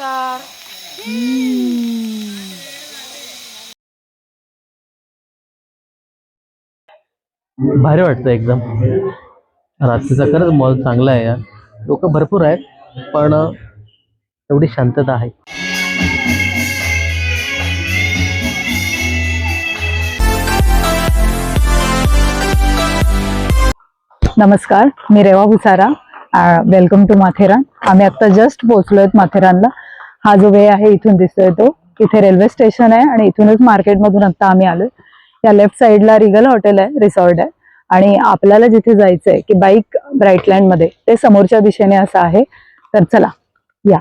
तुषार. भारी वाटतं एकदम. रात्रीचा खरंच मॉल चांगला आहे यार. लोक भरपूर आहेत पण एवढी शांतता आहे. नमस्कार, मी रेवा भुसारा. Welcome to Matheran. आम्ही आता जस्ट पोहोचलोय माथेरानला. हा जो वे आहे इथून दिसतोय तो इथे रेल्वे स्टेशन आहे आणि इथूनच मार्केटमधून आता आम्ही आलोय. या लेफ्ट साइडला रिगल हॉटेल आहे, रिसॉर्ट आहे आणि आपल्याला जिथे जायचंय की बाईक ब्राईटलँड मध्ये ते समोरच्या दिशेने असं आहे. तर चला या.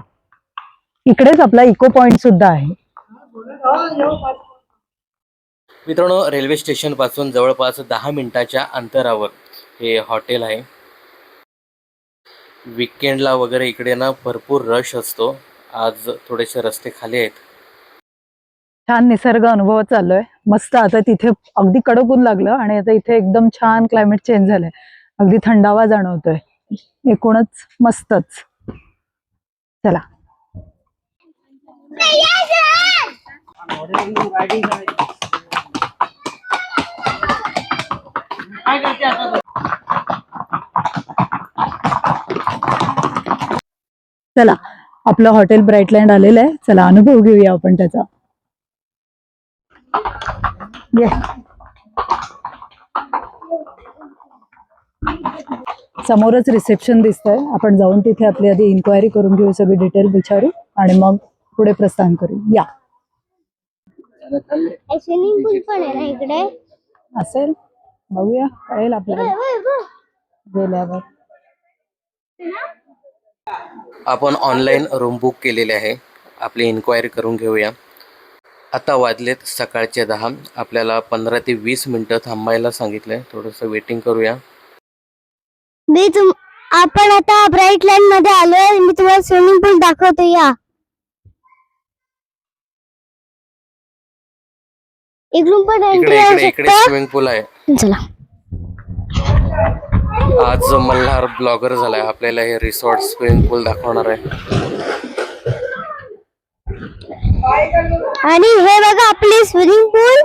इकडेच आपला इको पॉइंट सुद्धा आहे. मित्रांनो, रेल्वे स्टेशन पासून जवळपास 10 मिनिटाच्या अंतरावर हे हॉटेल आहे. वीकेंडला वगैरे इकडे ना भरपूर रश असतो. आज थोडेसे रस्ते खाली आहेत. छान निसर्ग अनुभव चाललोय. मस्त. आता तिथे अगदी कडक ऊन लागलं आणि आता इथे एकदम छान क्लायमेट चेंज झालंय. अगदी थंडावा जाणवतोय. एकूणच मस्तच. चला. चला, आपलं हॉटेल ब्राईटलँड आलेलं आहे. चला अनुभव घेऊया आपण त्याचा. समोरच रिसेप्शन दिसतंय. आपण जाऊन तिथे आपली आधी इन्क्वायरी करून घेऊ, सगळी डिटेल विचारू आणि मग पुढे प्रस्थान करू. या. स्विमिंग पूल पण आहे ना इकडे? असेल, बघूया, कळेल आपल्याला गेल्यावर. आपण ऑनलाईन रूम बुक केलेले आहे. आपली इन्क्वायरी करून घेऊया. आता वाजलेत सकाळचे 10. आपल्याला 15 ते 20 मिनिटं थांबायला सांगितलंय. थोडंसं वेटिंग करूया. आपण आता ब्राईटलँड मध्ये आलोय. मी तुम्हाला स्विमिंग पूल दाखवतो. या इकडून पण एंट्री आहे. इकडे स्विमिंग पूल आहे. चला. आज मल्हार ब्लॉगर झालाय. आपल्याला हे रिसॉर्ट स्विमिंग पूल दाखवणार आहे. आणि हे बघा आपले स्विमिंग पूल.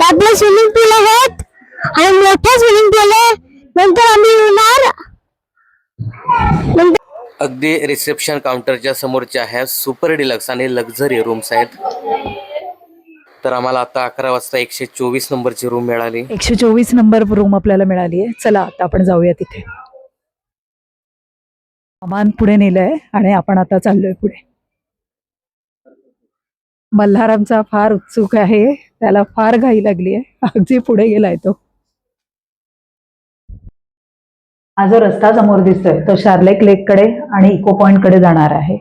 आपले स्विमिंग पूल आहेत आणि मोठा स्विमिंग पूल आहे. नंतर आम्ही येणार. अगदी रिसेप्शन काउंटरच्या समोरच्या ह्या सुपर डिलक्स आणि लक्झरी रूम्स आहेत. तर आम्हाला आता 11 वाजता 124 नंबरची रूम मिळाली. 124 नंबर रूम आपल्याला मिळाली आहे. चला आता आपण जाऊया तिथे. सामान पुढे नेलंय आणि आपण आता चाललोय पुढे. मल्हार आमचा फार उत्सुक आहे. त्याला फार घाई लागली आहे. अगदी पुढे गेलाय तो. हा जो रस्ता समोर दिसतोय तो शार्लेक लेक कडे आणि इको पॉइंट कडे जाणार आहे.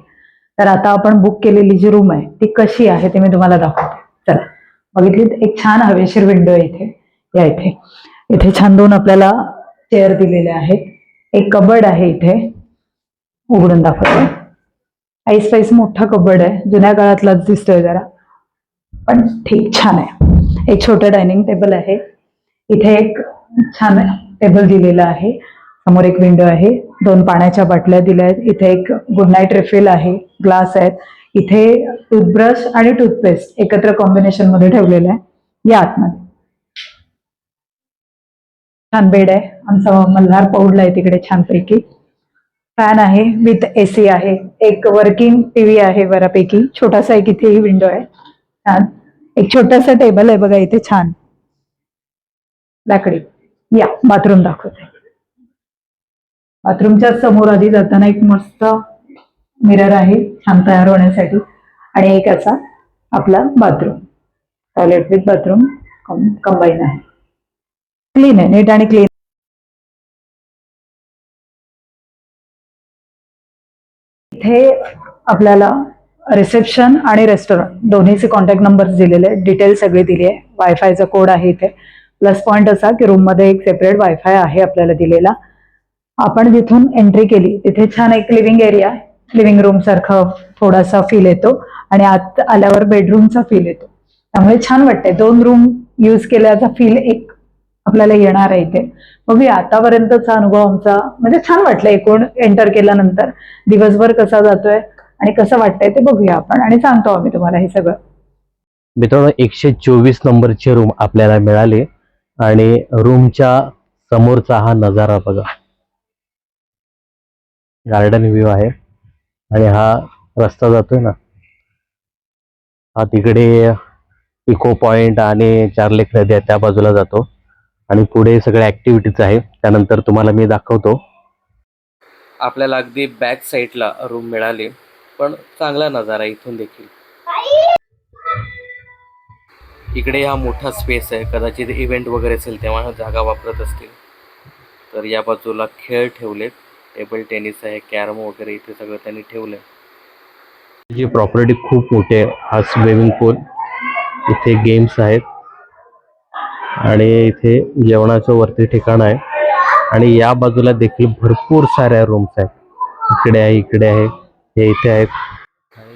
तर आता आपण बुक केलेली जी रूम आहे ती कशी आहे ते मी तुम्हाला दाखवते. चला. बघितली, एक छान हवेशीर विंडो आहे इथे. या इथे इथे छान 2 आपल्याला चेअर दिलेले आहेत. एक कबर्ड आहे इथे. उघडून दाखवते. ऐस पैस मोठा कबर्ड आहे. जुन्या काळातलाच दिसतोय जरा, पण ठीक, छान आहे. एक छोटं डायनिंग टेबल आहे. इथे एक छान टेबल दिलेला आहे. समोर एक विंडो आहे. 2 पाण्याच्या बाटल्या दिल्या आहेत. इथे एक गुड नाईट रिफिल आहे. ग्लास आहेत. इथे टूथब्रश आणि टूथपेस्ट एकत्र कॉम्बिनेशन मध्ये ठेवलेलं आहे. या आतमध्ये. छान बेड आहे. आमचा मल्हार पौडला आहे तिकडे छानपैकी. फॅन आहे विथ एसी आहे. एक वर्किंग टीव्ही आहे बऱ्यापैकी. छोटासा एक इथेही विंडो आहे. छान. एक छोटासा टेबल आहे बघा इथे, छान लाकडी. या बाथरूम दाखवते. बाथरूमच्या समोर आधी जाताना एक मस्त मिरर आहे छान तयार होण्यासाठी आणि एक असा आपला bathroom, toilet with bathroom combine आहे. क्लीन आहे, नीट आणि क्लीन. इथे आपल्याला रिसेप्शन आणि रेस्टॉरंट दोन्हीचे कॉन्टॅक्ट नंबर दिलेले आहेत. डिटेल सगळी दिली आहे. वायफायचा कोड आहे इथे. प्लस पॉइंट असा की रूम मध्ये एक सेपरेट वायफाय आहे आपल्याला दिलेला. आपण जिथून एंट्री केली तिथे छान एक लिव्हिंग एरिया, लिव्हिंग रूम सारखा थोडासा फील येतो आणि आत आल्यावर बेडरूमचा फील येतो. त्यामुळे छान वाटतंय. 2 रूम यूज केल्याचा फील एक आपल्याला येणार आहे इथे. बघूया आतापर्यंतचा अनुभव आमचा, म्हणजे छान वाटलं एकूण एंटर केल्यानंतर. दिवसभर कसा जातोय आणि कसं वाटतंय ते बघूया आपण आणि सांगतो आम्ही तुम्हाला हे सगळं. मित्रांनो 124 नंबरची रूम आपल्याला मिळाली आणि रूमच्या समोरचा हा नजारा बघा. गार्डन व्ह्यू आहे आणि हा रस्ता जातोय ना, हा तिकडे इको पॉइंट आणि चारलेक नद्या त्या बाजूला जातो आणि पुढे सगळ्या ऍक्टिव्हिटीज आहेत. त्यानंतर तुम्हाला मी दाखवतो. आपल्याला अगदी बॅक साईडला रूम मिळाली, पण चांगला नजारा इथून देखील. इकडे हा मोठा स्पेस आहे, कदाचित इव्हेंट वगैरे असेल तेव्हा हा जागा वापरत असतील. तर या बाजूला खेळ ठेवलेत, टेबल टेनिस आहे, कॅरम वगैरे इथे सगळं त्यांनी ठेवलंय. जी प्रॉपर्टी खूप मोठी आहे. हा स्विमिंग पूल, इथे गेम्स आहेत आणि इथे जेवणाचं वरती ठिकाण आहे आणि या बाजूला देखील भरपूर साऱ्या रूम्स आहेत. इकडे आहे, इकडे आहे, हे इथे आहेत.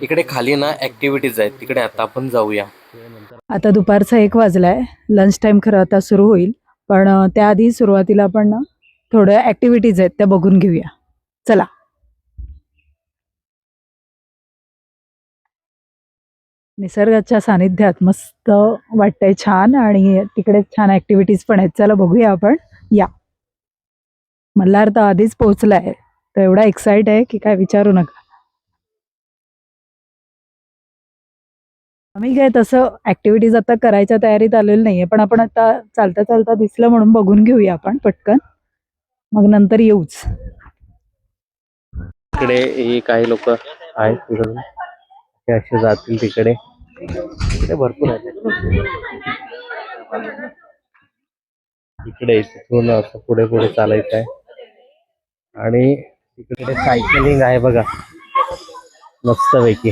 इकडे खाली ना ऍक्टिव्हिटीज आहेत, तिकडे आता आपण जाऊया. आता दुपारचा 1 वाजलाय, लंच टाइम खरं आता सुरू होईल, पण त्याआधी सुरुवातीला आपण ना थोड्या ऍक्टिव्हिटीज आहेत त्या बघून घेऊया. चला. निसर्गाच्या सानिध्यात मस्त वाटतंय, छान, आणि तिकडे छान ऍक्टिव्हिटीज पण आहेत. चला बघूया आपण. या. मल्हार तर आधीच पोहोचलाय, तर एवढा एक्साइट आहे की काय विचारू नका. आम्ही काय तसं ऍक्टिव्हिटीज आता करायच्या तयारीत आलेलो नाहीये, पण आपण आता चालता चालता दिसलं म्हणून बघून घेऊया आपण पटकन, मग नंतर येऊच. इकडे हे काही लोक आहेत तिकडून, ते असे जातील तिकडे. इकडे भरपूर आहेत. इकडे तिथून असं पुढे पुढे चालायचं आहे आणि इकडे सायकलिंग आहे बघा, मस्त पैकी.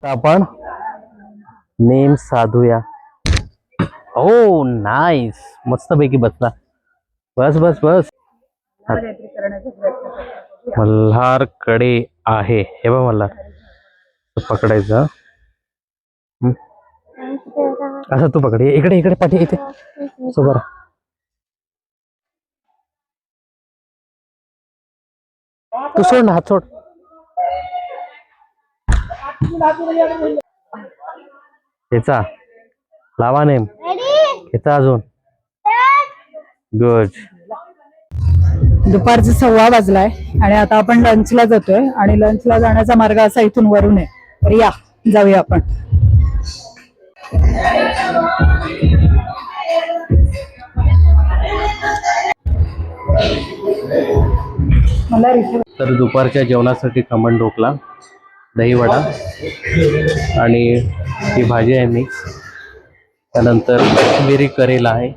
आपण नेम साधूया. ओ नाईस, मस्त पैकी बसला. बस बस बस. मल्हार कडे आहे, हे बघ मल्हार पकडायचं. असं तू पकड, इकडे इकडे पाठी इथे सोबर. तू सोड ना, हात सोड. खेचा, लावा नेम, खेचा अजून. गुड. दुपारचा 1:15 वाजलाय आणि आता आपण लंचला जातोय आणि लंचला जाण्याचा मार्ग असा इथून वरून आहे. तर या, जाऊया आपण. तर दुपारच्या जेवणासाठी खमण ढोकला, दहीवडा आणि ही भाजी आहे मिक्स. त्यानंतर काश्मीरी करेला आहे,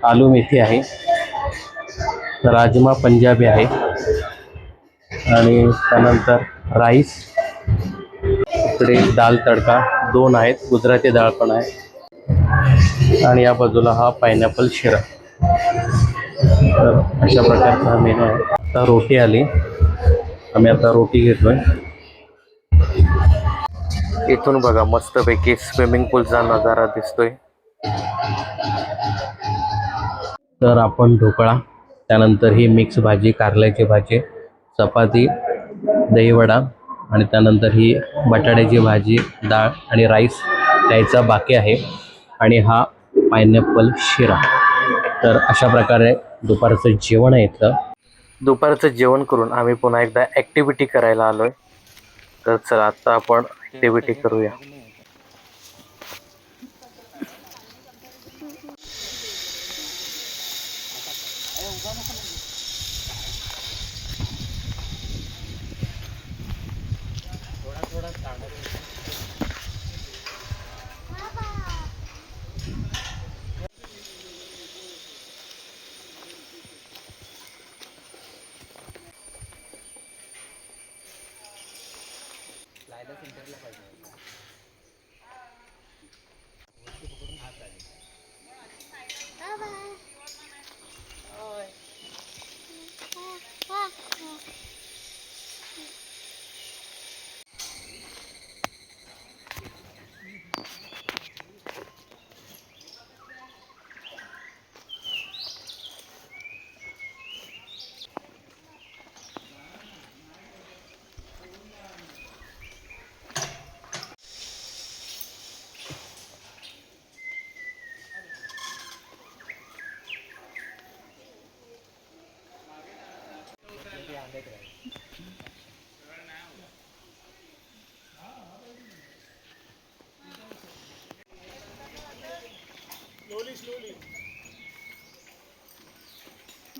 आलू मेथी आहे, राजमा पंजाबी आहे आणि त्यानंतर राईस. इकडे दाल तडका 2 आहेत, गुजराती डाळ पण आहे आणि या बाजूला हा पायनॅपल शिरा. तर अशा प्रकारचा हा मेनू आहे. आता रोटी आली, आम्ही आता रोटी घेतोय. इथून बघा मस्तपैकी स्विमिंग पूलचा नजारा दिसतोय. तर आपण ढोकळा, त्यानंतर ही मिक्स भाजी, कारल्याची भाजी, चपाती, दहीवडा आणि त्यानंतर ही बटाट्याची भाजी, डाळ आणि राईस द्यायचा बाकी आहे आणि हा पायनॅपल शिरा. तर अशा प्रकारे दुपारचं जेवण आहे इथं. दुपारचं जेवण करून आम्ही पुन्हा एकदा ॲक्टिव्हिटी करायला आलोय. तर चला आता आपण ॲक्टिव्हिटी करूया.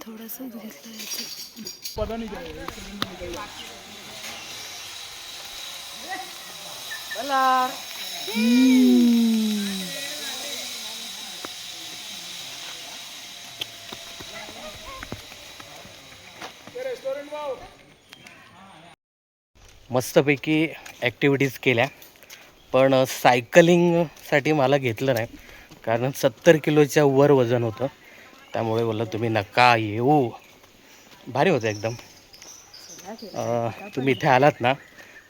थोडंसं घेतलं याचं. मस्तपैकी ॲक्टिव्हिटीज केल्या, पण सायकलिंगसाठी मला घेतलं नाही कारण 70 किलोच्या वर वजन होतं. त्यामुळे बोललं तुम्ही नका येऊ. भारी होतं एकदम. तुम्ही इथे आलात ना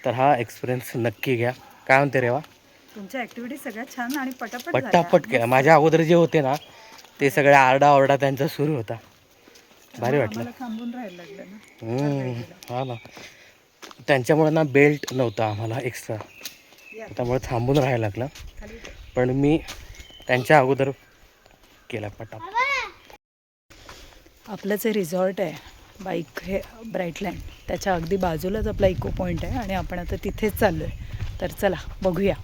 तर हा एक्सपिरियन्स नक्की घ्या. काय म्हणते रेवा? तुमच्या ॲक्टिव्हिटी सगळ्यात छान आणि पटापट पटापट केला. माझ्या अगोदर जे होते ना ते सगळे आरडाओरडा त्यांचा सुरू होता. भारी वाटलं. थांबून राहायला लागलं ना. हा ना, त्यांच्यामुळे ना बेल्ट नव्हता आम्हाला एक्स्ट्रा, त्यामुळे थांबून राहायला लागलं. पण मी त्यांच्या अगोदर केला पटापट. आपलं जे रिसॉर्ट आहे बाईक हे ब्राईटलँड, त्याच्या अगदी बाजूलाच आपला इको पॉईंट आहे आणि आपण आता तिथेच चाललो आहे. तर चला बघूया.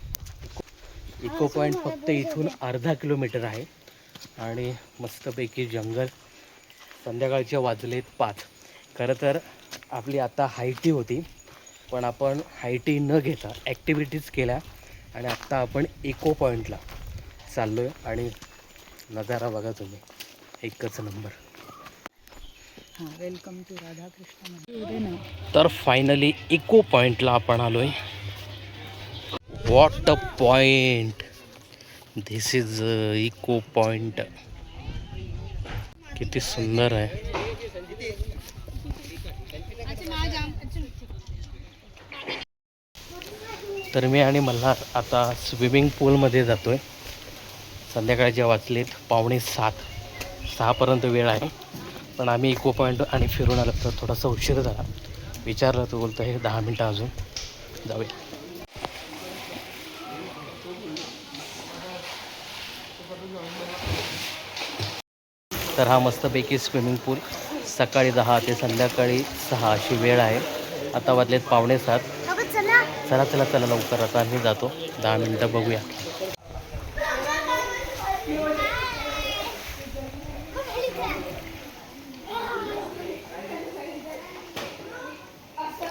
इको पॉईंट फक्त इथून अर्धा किलोमीटर आहे आणि मस्तपैकी जंगल. संध्याकाळचे वाजलेत 5. खरं तर आपली आता हायटी होती, पण आपण हायटी न घेता ॲक्टिव्हिटीज केल्या आणि आत्ता आपण इको पॉईंटला चाललो आहे. आणि नजारा बघा तुम्ही, एकच नंबर. हां, वेलकम टू राधाकृष्ण मंदिर. तर फायनली इको पॉईंटला आपण आलो आहे. What a point, this is echo point. किती सुंदर आहे. तर मी आणि मल्हार आता स्विमिंग पूलमध्ये जातो आहे. संध्याकाळचे वाजलेत 5:45. 6पर्यंत वेळ आहे, पण आम्ही इको पॉईंट आणि फिरून आलो तर थोडासा उशीर झाला. विचारलं तो बोलतो हे 10 मिनटं अजून जाऊया. तर हा मस्तपैकी स्विमिंग पूल. सकाळी 10 ते संध्याकाळी 6 अशी वेळ आहे. आता वाजलेत 6:45. चला चला चला लवकर, आता आम्ही जातो. 10 मिनटं बघूया.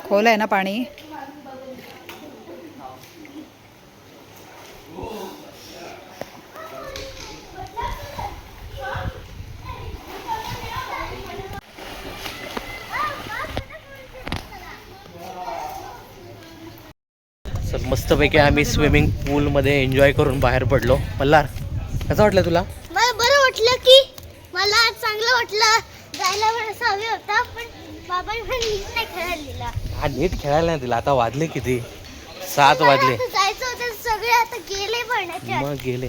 खोल आहे ना पाणी. सर मस्तपैकी आम्ही स्विमिंग पूलमध्ये एन्जॉय करून बाहेर पडलो. मल्हार, कसं वाटलं तुला? मला बरं वाटलं की मला चांगलं वाटलं. जायला पण असं हवे होता, पण बाबांनी पण नीट नाही खेळायला दिला. हा, नीट खेळायला नाही दिला. आता वाजले किती? 7 वाजले. आता जायचं होतं, सगळे आता गेले पण याच्यात. मग गेले.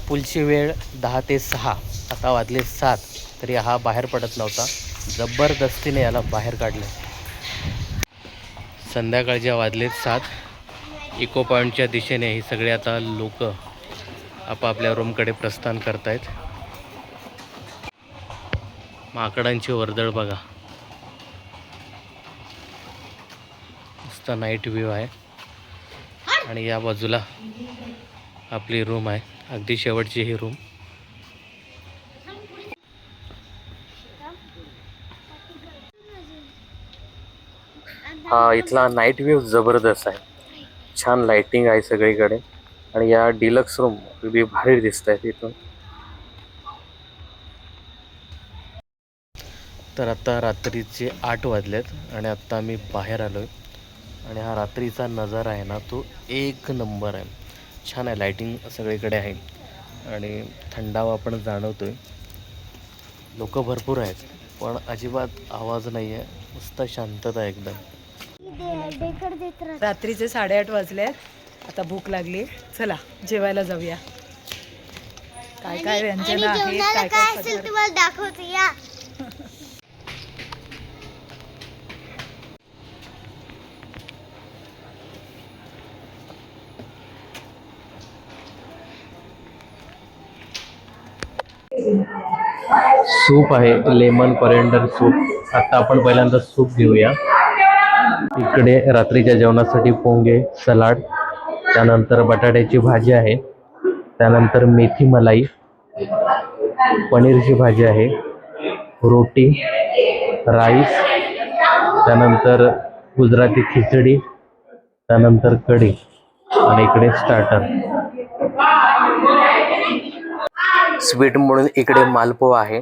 पूलची वेळ 10 ते 6. आता वाजले 7 तरी हा बाहेर पडत नव्हता. जबरदस्तीने याला बाहेर काढले. संध्याकाळच्या वाजलेत 7. इको पॉईंटच्या दिशेने ही सगळे आता लोक आपापल्या रूमकडे प्रस्थान करत आहेत. माकडांची वर्दळ बघा. मस्त नाईट व्ह्यू आहे. आणि या बाजूला आपली रूम आहे, अगदी शेवटची ही रूम. हा इथला नाईट व्ह्यू जबरदस्त आहे. छान लाइटिंग आहे सगळीकडे आणि या डिलक्स रूम अगदी भारी दिसत आहेत इथून. तर आता रात्रीचे 8 वाजलेत आणि आत्ता मी बाहेर आलो आहे. आणि हा रात्रीचा नजारा आहे ना, तो एक नंबर आहे. छान आहे, लाइटिंग सगळीकडे आहे आणि थंडावा पण जाणवतोय. लोक भरपूर आहेत, पण अजिबात आवाज नाही आहे. मस्त शांतता आहे एकदम. रात्रीचे 8:30 वाजले. आता भूक लागली. चला जेवायला जाऊया. काय काय व्यंजन आहेत, काय काय असेल तुम्हाला दाखवते या. सूप आहे, लेमन कॉरिएंडर सूप. आता आपण पहिल्यांदा सूप घेऊया. इकडे रात्रीच्या जेवणासाठी पोंगे, सलाड, त्यानंतर बटाट्याची भाजी आहे, त्यानंतर मेथी मलाई, पनीरची भाजी आहे, रोटी, राईस, त्यानंतर गुजराती खिचडी, त्यानंतर कढी आणि इकडे स्टार्टर. स्वीट म्हणून इकडे मालपोहा आहे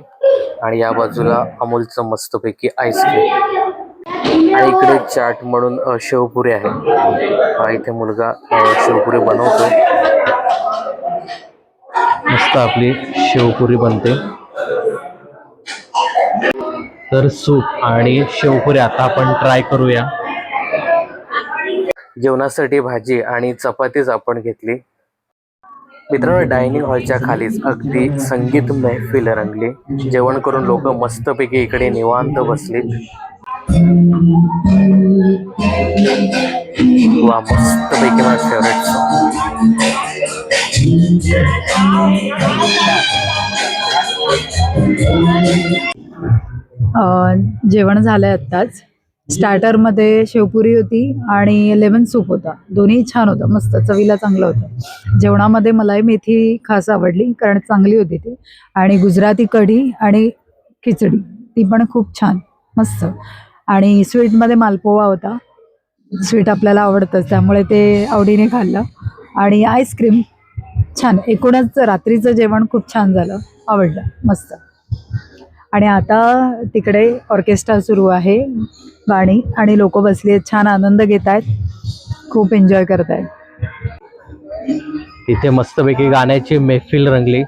आणि या बाजूला अमूलचं मस्तपैकी आईस्क्रीम आणि इकडे चाट म्हणून शेवपुरी आहे. इथे मुलगा शेवपुरी बनवतो. मस्त आपली शेवपुरी बनते. तर सूप आणि शेवपुरी आता आपण ट्राय करूया. जेवणासाठी भाजी आणि चपातीच आपण घेतली. मित्रांनो, डायनिंग हॉलच्या खालीच अगदी संगीत महफिल रंगली. जेवण करून लोक मस्तपैकी इकडे निवांत बसलीत. वा, मस्तपैकी माझा फेवरेट सॉन्ग. जेवण झालंय आत्ताच. स्टार्टरमध्ये शेवपुरी होती आणि लेमन सूप होता. दोन्ही छान होतं, मस्त चवीला चांगलं होतं. जेवणामध्ये मलाई मेथी खास आवडली कारण चांगली होती ती, आणि गुजराती कढी आणि खिचडी ती पण खूप छान मस्त. आणि स्वीटमध्ये मालपोहा होता. स्वीट आपल्याला आवडतंच त्यामुळे ते आवडीने खाल्लं. आणि आईस्क्रीम छान. एकूणच रात्रीचं जेवण खूप छान झालं, आवडलं मस्त. आणि आता तिकडे ऑर्केस्ट्रा सुरू आहे, गाणी, आणि लोक बसली आहेत, छान आनंद घेत आहेत, खूप एन्जॉय करत आहेत. इथे मस्तपैकी गाण्याची मैफिल रंगली.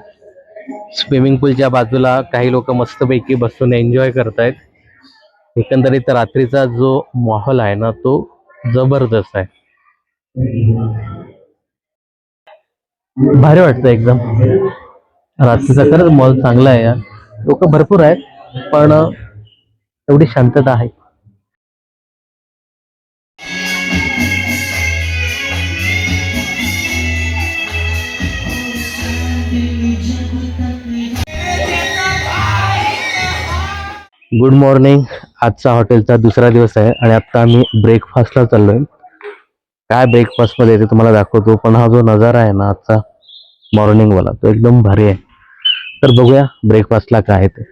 स्विमिंग पूलच्या बाजूला काही लोक मस्तपैकी बसून एन्जॉय करतायत. एकंदरीत रात्रीचा जो माहोल आहे ना तो जबरदस्त आहे. भारी वाटतं एकदम. रात्रीचा खरंच माहोल चांगला आहे. लोक भरपूर आहेत पण एवढी शांतता आहे. Good morning. आजचा हॉटेलचा दुसरा दिवस आहे आणि आता आम्ही ब्रेकफास्टला चाललोय. काय ब्रेकफास्टमध्ये ते तुम्हाला दाखवतो, पण हा जो नजारा आहे ना आजचा मॉर्निंगवाला तो एकदम भारी आहे. तर बघूया ब्रेकफास्टला काय आहे ते.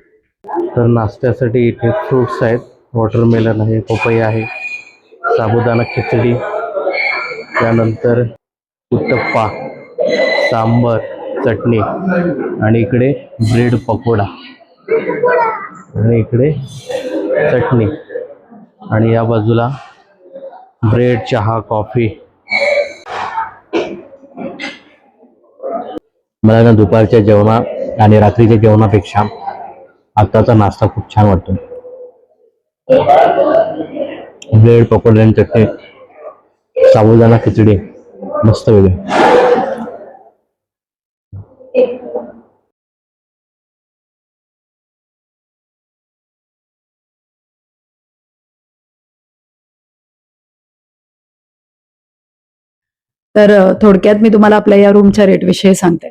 तर नाश्त्यासाठी इथे फ्रूट्स आहेत. वॉटरमेलन आहे, पपई आहे, साबुदाणा खिचडी, त्यानंतर उत्तप्पा, सांबर, चटणी, आणि इकडे ब्रेड पकोडा, आणि इकडे चटणी, आणि या बाजूला ब्रेड, चहा, कॉफी. मला ना दुपारच्या जेवणा आणि रात्रीच्या जेवणापेक्षा आताचा नाश्ता खूप छान वाटतो. ब्रेड पकोडा आणि चटणी, साबुदाणा खिचडी मस्त वेगळी. तर थोडक्यात मी तुम्हाला आपल्या या रूमच्या रेटविषयी सांगते.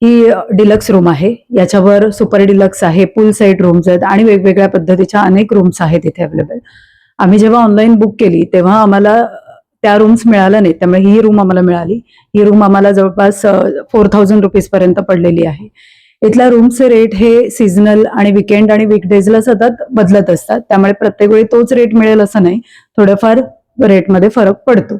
ही डिलक्स रूम आहे. याच्यावर सुपर डिलक्स आहे, पूल साईड रूम्स आहेत आणि वेगवेगळ्या पद्धतीच्या अनेक रूम्स आहेत इथे अवेलेबल. आम्ही जेव्हा ऑनलाईन बुक केली तेव्हा आम्हाला त्या रूम्स मिळाल्या नाहीत, त्यामुळे ही रूम आम्हाला मिळाली. ही रूम आम्हाला जवळपास 4000 रुपीज पर्यंत पडलेली आहे. इथल्या रूमचे रेट हे सीझनल आणि विकेंड आणि वीकडेजला सतत बदलत असतात, त्यामुळे प्रत्येक वेळी तोच रेट मिळेल असं नाही, थोडंफार रेटमध्ये फरक पडतो.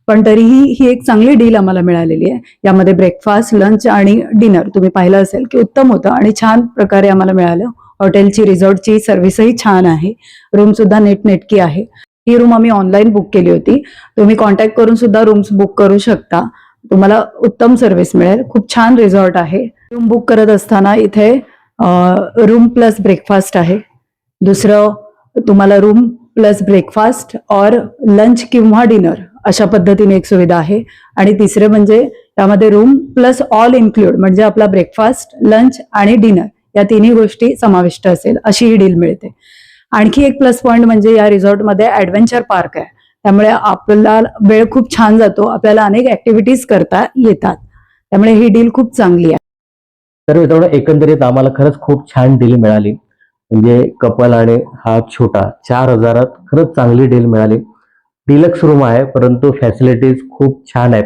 पण तरीही ही एक चांगली डील आम्हाला मिळालेली आहे. यामध्ये ब्रेकफास्ट, लंच आणि डिनर तुम्ही पाहिलं असेल की उत्तम होतं आणि छान प्रकारे आम्हाला मिळालं. हॉटेलची, रिसॉर्टची सर्व्हिसही छान आहे. रूम सुद्धा नीटनेटकी आहे. ही रूम आम्ही ऑनलाईन बुक केली होती. तुम्ही कॉन्टॅक्ट करून सुद्धा रूम्स बुक करू शकता. तुम्हाला उत्तम सर्व्हिस मिळेल. खूप छान रिसॉर्ट आहे. रूम बुक करत असताना इथे रूम प्लस ब्रेकफास्ट आहे. दुसरं, तुम्हाला रूम प्लस ब्रेकफास्ट और लंच किंवा डिनर अशा पद्धतीने एक सुविधा आहे. आणि तिसरे म्हणजे त्यामध्ये रूम प्लस ऑल इन्क्लूड, म्हणजे आपला ब्रेकफास्ट, लंच आणि डिनर या तिन्ही गोष्टी समाविष्ट असेल अशी ही डील मिळते. आणखी एक प्लस पॉइंट म्हणजे या रिसॉर्टमध्ये ॲडव्हेंचर पार्क आहे, त्यामुळे आपला वेळ खूप छान जातो. आपल्याला अनेक ऍक्टिव्हिटीज करता येतात, त्यामुळे ही डील खूप चांगली आहे. तर मित्रांनो, एकंदरीत आम्हाला खरंच खूप छान डील मिळाली. म्हणजे कपल आणि हा छोटा 4000 खरंच चांगली डील मिळाली. डिलक्स रूम आहे परंतु फॅसिलिटीज खूप छान आहेत.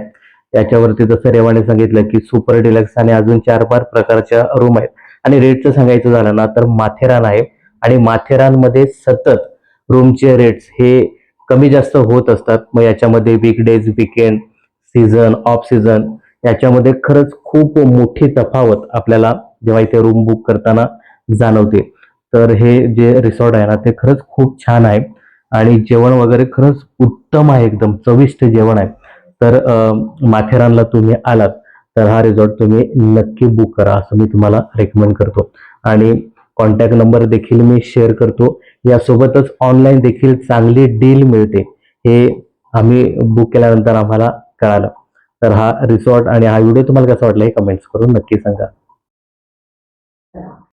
याच्यावरती जसं रेवाने सांगितलं की सुपर डिलक्स आणि अजून 4-5 प्रकारच्या रूम आहेत. आणि रेटचं सांगायचं झालं ना तर माथेरान आहे आणि माथेरानमध्ये सतत रूमचे रेट्स हे कमी जास्त होत असतात. मग याच्यामध्ये weekdays, weekend, season, of season याच्यामध्ये खरंच खूप मोठी तफावत आपल्याला जेव्हा इथे रूम बुक करताना जाणवते. तर हे जे रिसॉर्ट आहे ना ते खरंच खूप छान आहे आणि जेवण वगैरे खरंच उत्तम आहे, एकदम चविष्ट जेवण आहे. तर माथेरानला तुम्ही आलात तर हा रिसॉर्ट तुम्ही नक्की बुक करा असं मी तुम्हाला रेकमेंड करतो. आणि कॉन्टॅक्ट नंबर देखील मी शेअर करतो. यासोबतच ऑनलाईन देखील चांगली डील मिळते हे आम्ही बुक केल्यानंतर आम्हाला कळालं. तर हा रिसॉर्ट आणि हा व्हिडिओ तुम्हाला कसा वाटला हे कमेंट्स करून नक्की सांगा.